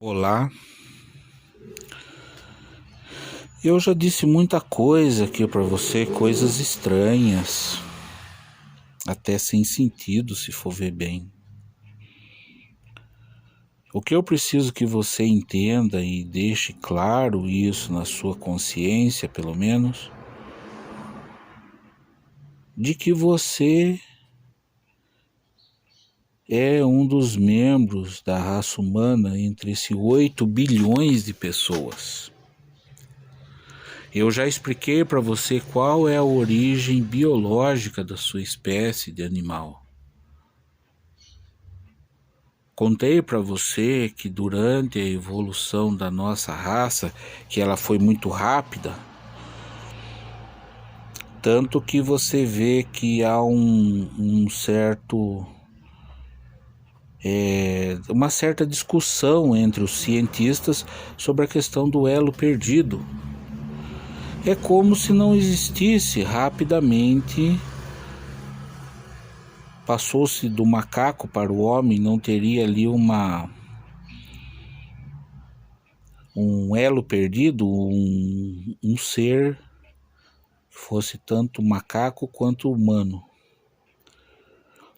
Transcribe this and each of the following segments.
Olá, eu já disse muita coisa aqui para você, coisas estranhas, até sem sentido se for ver bem. O que eu preciso que você entenda e deixe claro isso na sua consciência, pelo menos, de que você é um dos membros da raça humana entre esses 8 bilhões de pessoas. Eu já expliquei para você qual é a origem biológica da sua espécie de animal. Contei para você que durante a evolução da nossa raça, que ela foi muito rápida, tanto que você vê que há uma certa discussão entre os cientistas sobre a questão do elo perdido. É como se não existisse rapidamente. Passou-se do macaco para o homem, não teria ali um elo perdido, um ser que fosse tanto macaco quanto humano.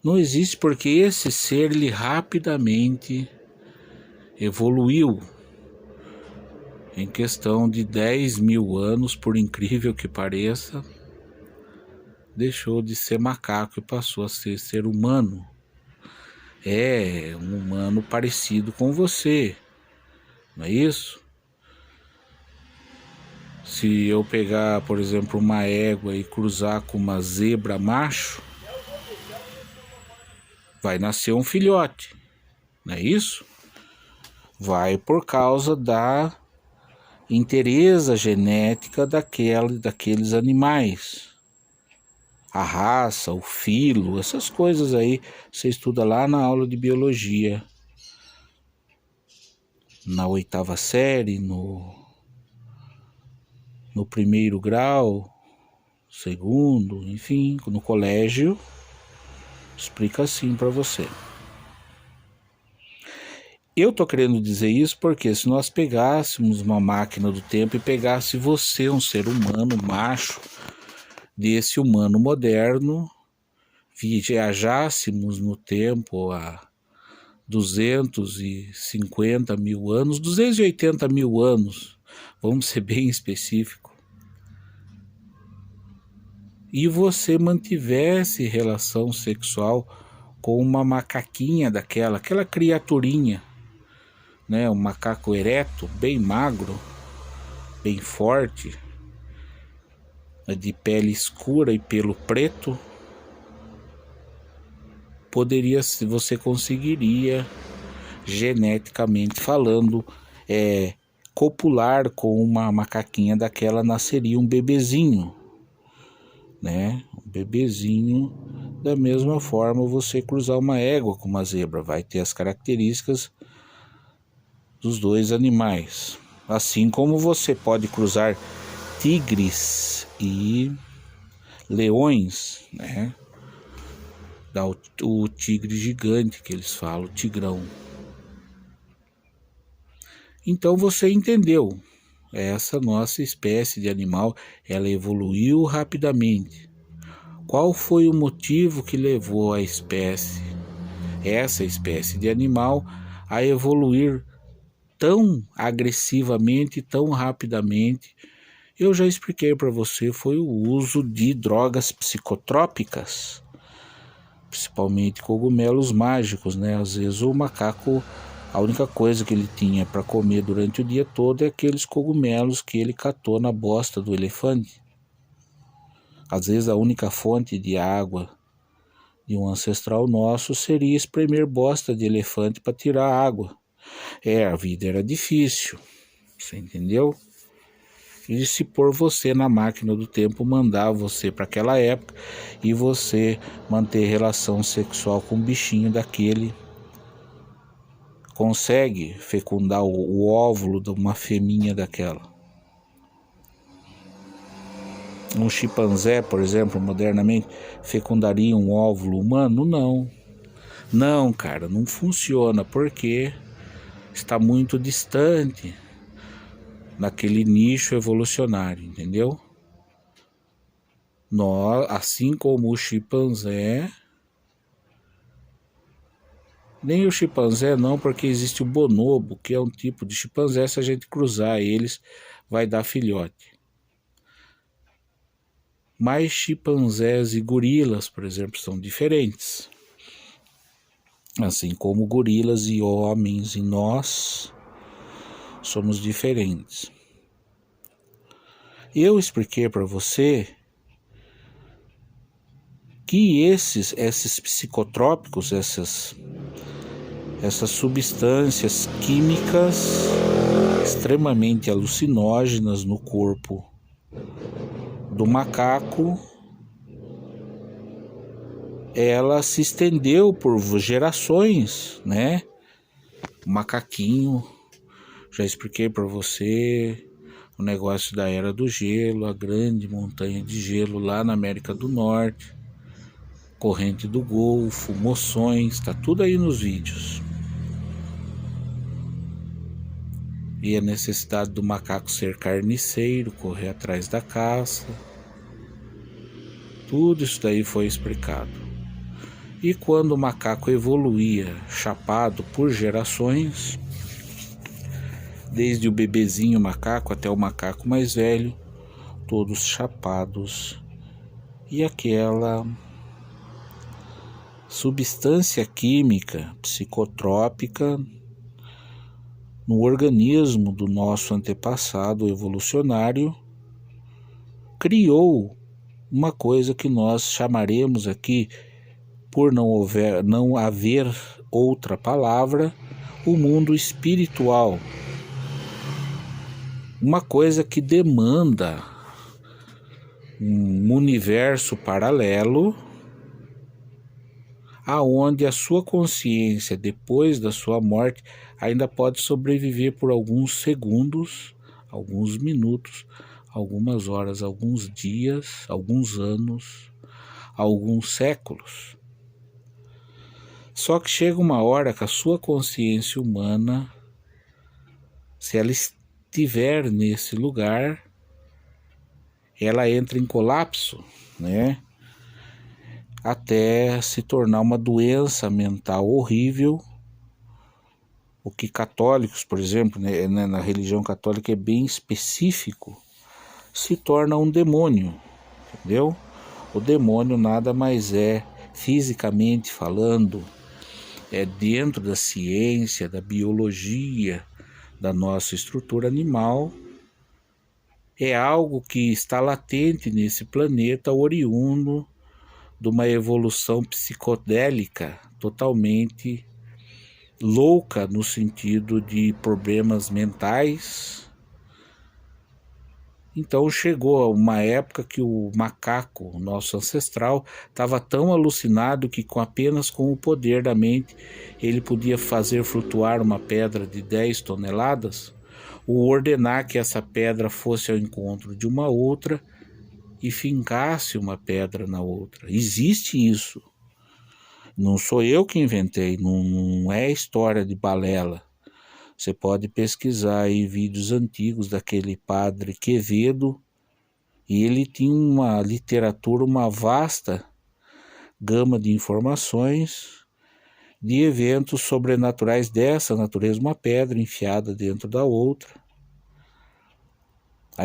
Não existe, porque esse ser ele rapidamente evoluiu. Em questão de 10 mil anos, por incrível que pareça, deixou de ser macaco e passou a ser humano. É um humano parecido com você, não é isso? Se eu pegar, por exemplo, uma égua e cruzar com uma zebra macho, vai nascer um filhote, não é isso? Vai por causa da inteireza genética daqueles animais. A raça, o filo, essas coisas aí você estuda lá na aula de biologia, na 8ª série, no primeiro grau, segundo, enfim, no colégio, explica assim para você. Eu tô querendo dizer isso porque se nós pegássemos uma máquina do tempo e pegasse você, um ser humano macho, desse humano moderno, viajássemos no tempo há 250 mil anos, 280 mil anos, vamos ser bem específico, e você mantivesse relação sexual com uma macaquinha aquela criaturinha, né, um macaco ereto, bem magro, bem forte, de pele escura e pelo preto, você conseguiria, geneticamente falando, copular com uma macaquinha daquela, nasceria um bebezinho, né? Um bebezinho. Da mesma forma, você cruzar uma égua com uma zebra, vai ter as características dos dois animais. Assim como você pode cruzar tigres e leões, né? Dá o tigre gigante que eles falam, o tigrão. Então você entendeu, essa nossa espécie de animal, ela evoluiu rapidamente. Qual foi o motivo que levou essa espécie de animal, a evoluir tão agressivamente, tão rapidamente? Eu já expliquei para você, foi o uso de drogas psicotrópicas, principalmente cogumelos mágicos, né? Às vezes o macaco, a única coisa que ele tinha para comer durante o dia todo é aqueles cogumelos que ele catou na bosta do elefante. Às vezes a única fonte de água de um ancestral nosso seria espremer bosta de elefante para tirar água. A vida era difícil, você entendeu? E se pôr você na máquina do tempo, mandar você para aquela época e você manter relação sexual com um bichinho daquele, consegue fecundar o óvulo de uma fêmea daquela? Um chimpanzé, por exemplo, modernamente, fecundaria um óvulo humano? Não. Não, cara, não funciona. Por quê? está muito distante naquele nicho evolucionário, entendeu? Nós, assim como o chimpanzé, nem o chimpanzé não, porque existe o bonobo, que é um tipo de chimpanzé, se a gente cruzar eles, vai dar filhote. Mas chimpanzés e gorilas, por exemplo, são diferentes. Assim como gorilas e homens e nós somos diferentes. Eu expliquei para você que esses psicotrópicos, essas substâncias químicas extremamente alucinógenas no corpo do macaco, ela se estendeu por gerações, né? O macaquinho, já expliquei para você o negócio da Era do Gelo, a grande montanha de gelo lá na América do Norte, corrente do Golfo, moções, tá tudo aí nos vídeos. E a necessidade do macaco ser carniceiro, correr atrás da caça. Tudo isso daí foi explicado. E quando o macaco evoluía, chapado por gerações, desde o bebezinho macaco até o macaco mais velho, todos chapados, e aquela substância química psicotrópica no organismo do nosso antepassado evolucionário criou uma coisa que nós chamaremos aqui, por não haver outra palavra, o mundo espiritual. Uma coisa que demanda um universo paralelo, aonde a sua consciência, depois da sua morte, ainda pode sobreviver por alguns segundos, alguns minutos, algumas horas, alguns dias, alguns anos, alguns séculos. Só que chega uma hora que a sua consciência humana, se ela estiver nesse lugar, ela entra em colapso, né? Até se tornar uma doença mental horrível, o que católicos, por exemplo, né, na religião católica é bem específico, se torna um demônio, entendeu? O demônio nada mais é, fisicamente falando, é dentro da ciência, da biologia, da nossa estrutura animal, é algo que está latente nesse planeta, oriundo de uma evolução psicodélica totalmente louca no sentido de problemas mentais. Então chegou uma época que o macaco, nosso ancestral, estava tão alucinado que apenas com o poder da mente ele podia fazer flutuar uma pedra de 10 toneladas, ou ordenar que essa pedra fosse ao encontro de uma outra e fincasse uma pedra na outra. Existe isso. Não sou eu que inventei, não é história de balela. Você pode pesquisar aí vídeos antigos daquele padre Quevedo, e ele tinha uma literatura, uma vasta gama de informações de eventos sobrenaturais dessa natureza, uma pedra enfiada dentro da outra.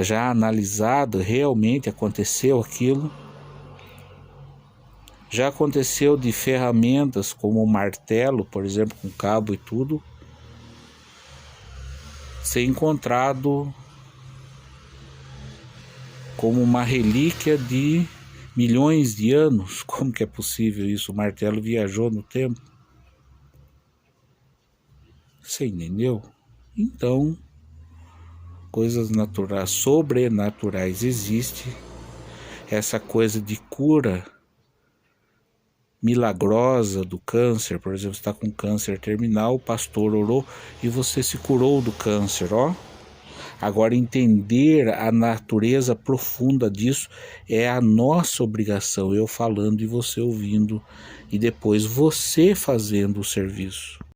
Já analisado, realmente aconteceu aquilo. Já aconteceu de ferramentas como o martelo, por exemplo, com cabo e tudo, ser encontrado como uma relíquia de milhões de anos. Como que é possível isso? O martelo viajou no tempo. Você entendeu? Então, coisas naturais, sobrenaturais existem. Essa coisa de cura milagrosa do câncer, por exemplo, você está com câncer terminal, o pastor orou e você se curou do câncer, ó. Agora, entender a natureza profunda disso é a nossa obrigação, eu falando e você ouvindo, e depois você fazendo o serviço.